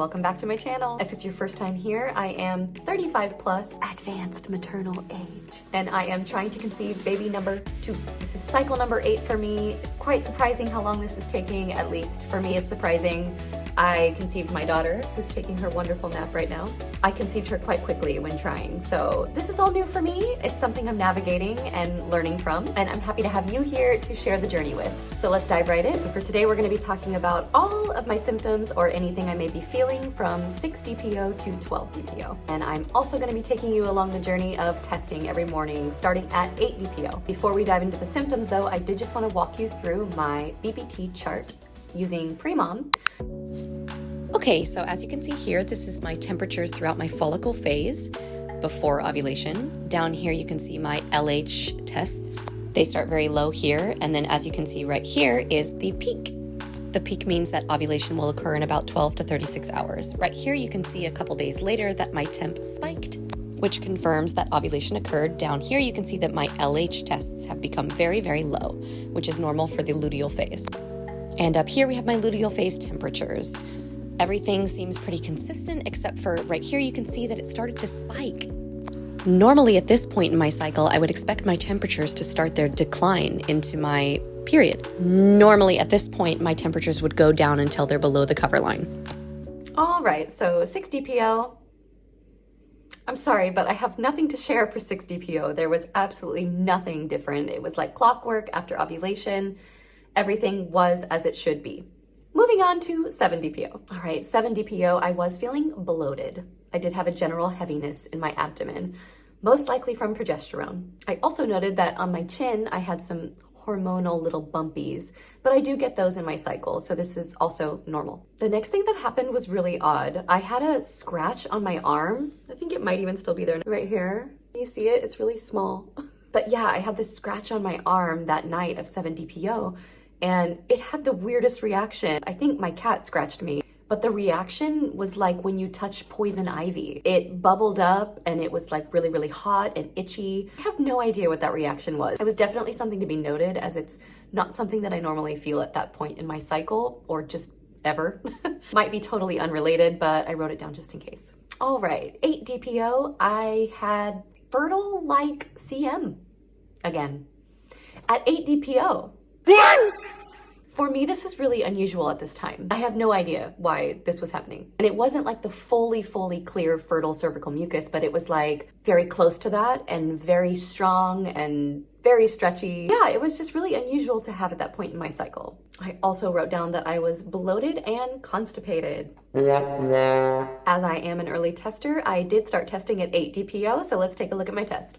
welcome back to my channel. If it's your first time here, I am 35 plus, advanced maternal age, and I am trying to conceive baby number 2. This is cycle number 8 for me. It's quite surprising how long this is taking, at least for me it's surprising. I conceived my daughter, who's taking her wonderful nap right now. I conceived her quite quickly when trying, so this is all new for me. It's something I'm navigating and learning from, and I'm happy to have you here to share the journey with. So let's dive right in. So for today, we're gonna be talking about all of my symptoms or anything I may be feeling from 6 DPO to 12 DPO. And I'm also gonna be taking you along the journey of testing every morning, starting at 8 DPO. Before we dive into the symptoms though, I did just wanna walk you through my BPT chart using Premom. Okay, so as you can see here, this is my temperatures throughout my follicle phase before ovulation. Down here you can see my LH tests. They start very low here, and then as you can see right here is the peak. The peak means that ovulation will occur in about 12 to 36 hours. Right here you can see a couple days later that my temp spiked, which confirms that ovulation occurred. Down here you can see that my LH tests have become very, very low, which is normal for the luteal phase. And up here we have my luteal phase temperatures. Everything seems pretty consistent, except for right here you can see that it started to spike. Normally at this point in my cycle, I would expect my temperatures to start their decline into my period. Normally at this point, my temperatures would go down until they're below the cover line. All right, so 6 DPO. I'm sorry, but I have nothing to share for 6 DPO. There was absolutely nothing different. It was like clockwork after ovulation. Everything was as it should be. Moving on to 7 DPO. All right, 7 DPO, I was feeling bloated. I did have a general heaviness in my abdomen, most likely from progesterone. I also noted that on my chin, I had some hormonal little bumpies, but I do get those in my cycle, so this is also normal. The next thing that happened was really odd. I had a scratch on my arm. I think it might even still be there right here. You see it? It's really small. But yeah, I had this scratch on my arm that night of 7 DPO, and it had the weirdest reaction. I think my cat scratched me, but the reaction was like when you touch poison ivy. It bubbled up and it was like really, really hot and itchy. I have no idea what that reaction was. It was definitely something to be noted, as it's not something that I normally feel at that point in my cycle, or just ever. Might be totally unrelated, but I wrote it down just in case. All right, 8 DPO, I had fertile-like CM again. At 8 DPO. For me, this is really unusual at this time. I have no idea why this was happening. And it wasn't like the fully clear fertile cervical mucus, but it was like very close to that and very strong and very stretchy. Yeah, it was just really unusual to have at that point in my cycle. I also wrote down that I was bloated and constipated. As I am an early tester, I did start testing at 8 DPO, so let's take a look at my test.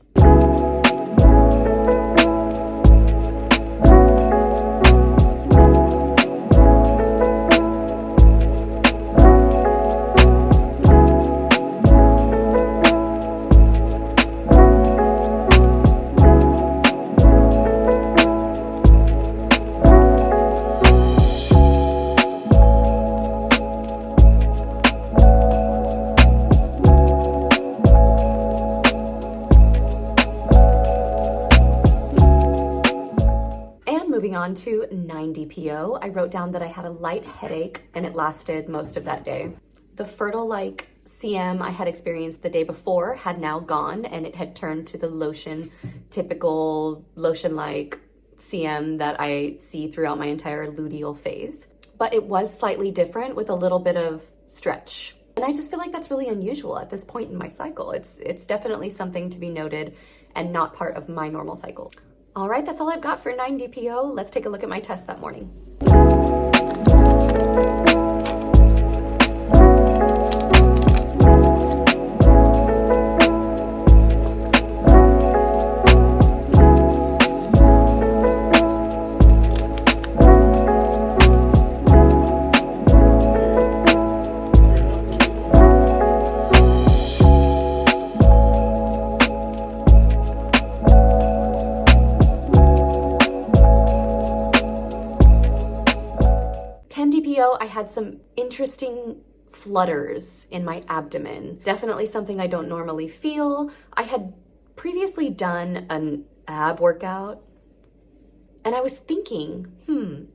Moving on to 9 DPO, I wrote down that I had a light headache and it lasted most of that day. The fertile-like CM I had experienced the day before had now gone, and it had turned to the typical lotion-like CM that I see throughout my entire luteal phase. But it was slightly different with a little bit of stretch. And I just feel like that's really unusual at this point in my cycle. It's definitely something to be noted and not part of my normal cycle. All right, that's all I've got for 9 DPO. Let's take a look at my test that morning. I had some interesting flutters in my abdomen. Definitely something I don't normally feel. I had previously done an ab workout, and I was thinking,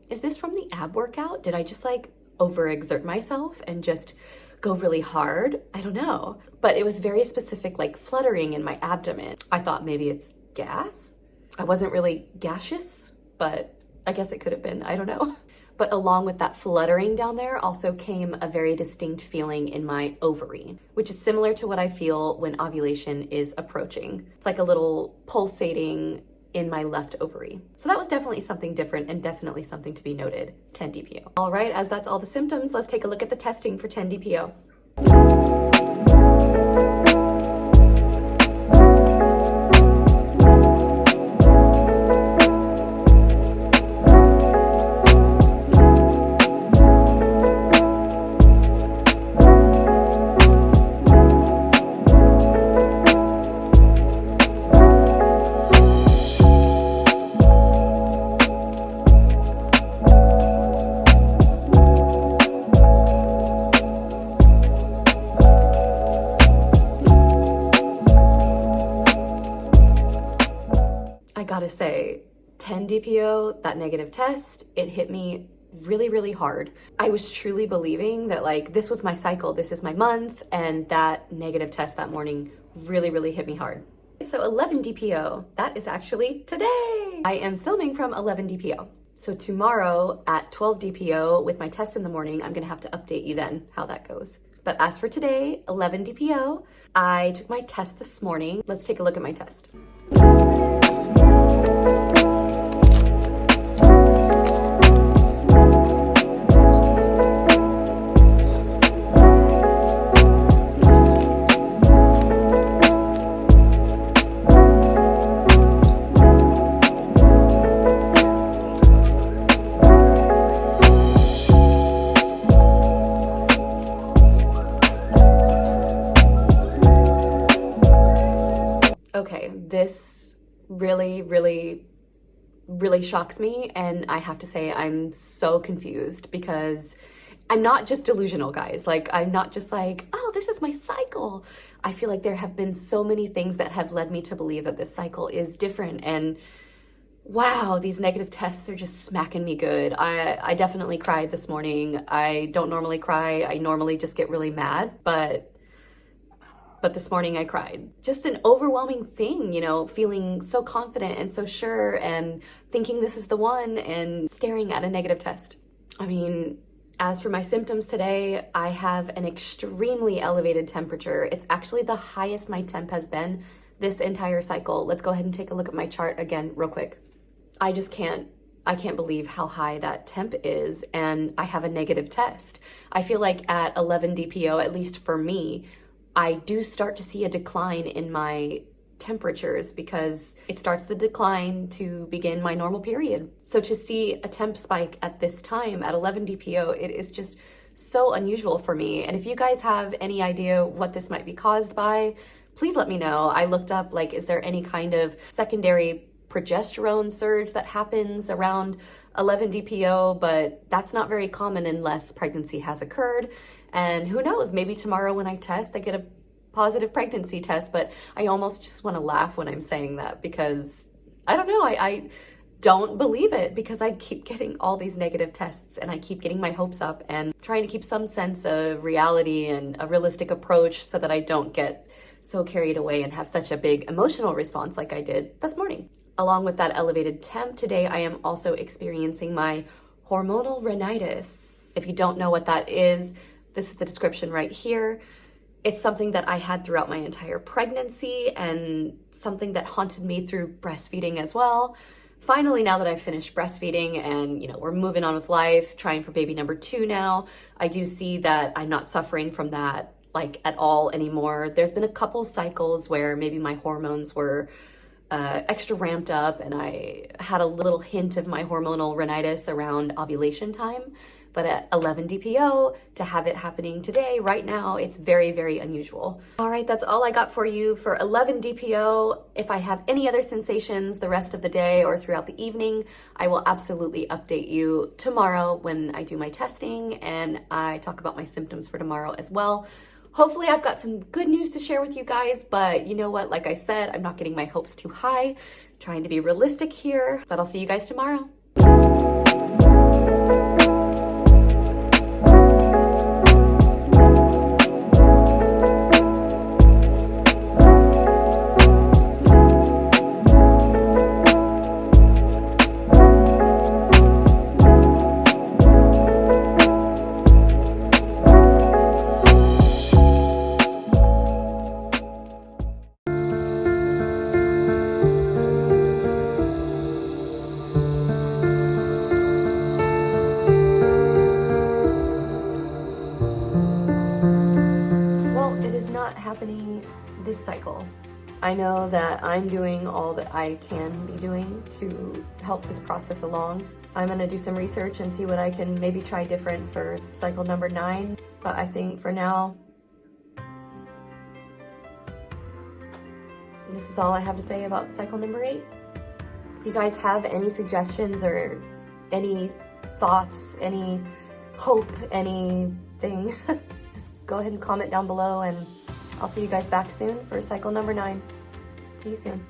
is this from the ab workout? Did I just like overexert myself and just go really hard. I don't know. But it was very specific, like fluttering in my abdomen. I thought maybe it's gas. I wasn't really gaseous, but I guess it could have been, I don't know. But along with that fluttering down there also came a very distinct feeling in my ovary, which is similar to what I feel when ovulation is approaching. It's like a little pulsating in my left ovary. So that was definitely something different and definitely something to be noted, 10 DPO. All right, as that's all the symptoms, let's take a look at the testing for 10 DPO. I gotta say, 10 DPO, that negative test, it hit me really, really hard. I was truly believing that like this was my cycle, this is my month, and that negative test that morning really, really hit me hard. So 11 DPO, that is actually today. I am filming from 11 DPO. So tomorrow at 12 DPO with my test in the morning, I'm gonna have to update you then how that goes. But as for today, 11 DPO, I took my test this morning. Let's take a look at my test. Okay, this really shocks me, and I have to say I'm so confused because I'm not just delusional, guys. Like, I'm not just like, oh, this is my cycle. I feel like there have been so many things that have led me to believe that this cycle is different, and wow, these negative tests are just smacking me good. I definitely cried this morning. I don't normally cry. I normally just get really mad, but this morning I cried. Just an overwhelming thing, you know, feeling so confident and so sure and thinking this is the one and staring at a negative test. I mean, as for my symptoms today, I have an extremely elevated temperature. It's actually the highest my temp has been this entire cycle. Let's go ahead and take a look at my chart again real quick. I can't believe how high that temp is, and I have a negative test. I feel like at 11 DPO, at least for me, I do start to see a decline in my temperatures because it starts the decline to begin my normal period. So to see a temp spike at this time at 11 DPO, it is just so unusual for me. And if you guys have any idea what this might be caused by, please let me know. I looked up, like, is there any kind of secondary progesterone surge that happens around 11 DPO, but that's not very common unless pregnancy has occurred. And who knows, maybe tomorrow when I test, I get a positive pregnancy test, but I almost just want to laugh when I'm saying that because I don't know, I don't believe it because I keep getting all these negative tests and I keep getting my hopes up and trying to keep some sense of reality and a realistic approach so that I don't get so carried away and have such a big emotional response like I did this morning. Along with that elevated temp, today I am also experiencing my hormonal rhinitis. If you don't know what that is, this is the description right here. It's something that I had throughout my entire pregnancy and something that haunted me through breastfeeding as well. Finally, now that I've finished breastfeeding and, you know, we're moving on with life, trying for baby number 2 now, I do see that I'm not suffering from that like at all anymore. There's been a couple cycles where maybe my hormones were extra ramped up and I had a little hint of my hormonal rhinitis around ovulation time. But at 11 DPO, to have it happening today, right now, it's very, very unusual. All right, that's all I got for you for 11 DPO. If I have any other sensations the rest of the day or throughout the evening, I will absolutely update you tomorrow when I do my testing and I talk about my symptoms for tomorrow as well. Hopefully I've got some good news to share with you guys, but you know what? Like I said, I'm not getting my hopes too high, trying to be realistic here, but I'll see you guys tomorrow. this cycle. I know that I'm doing all that I can be doing to help this process along. I'm gonna do some research and see what I can maybe try different for cycle number 9. But I think for now, this is all I have to say about cycle number 8. If you guys have any suggestions or any thoughts, any hope, anything, just go ahead and comment down below, and I'll see you guys back soon for cycle number 9. See you soon.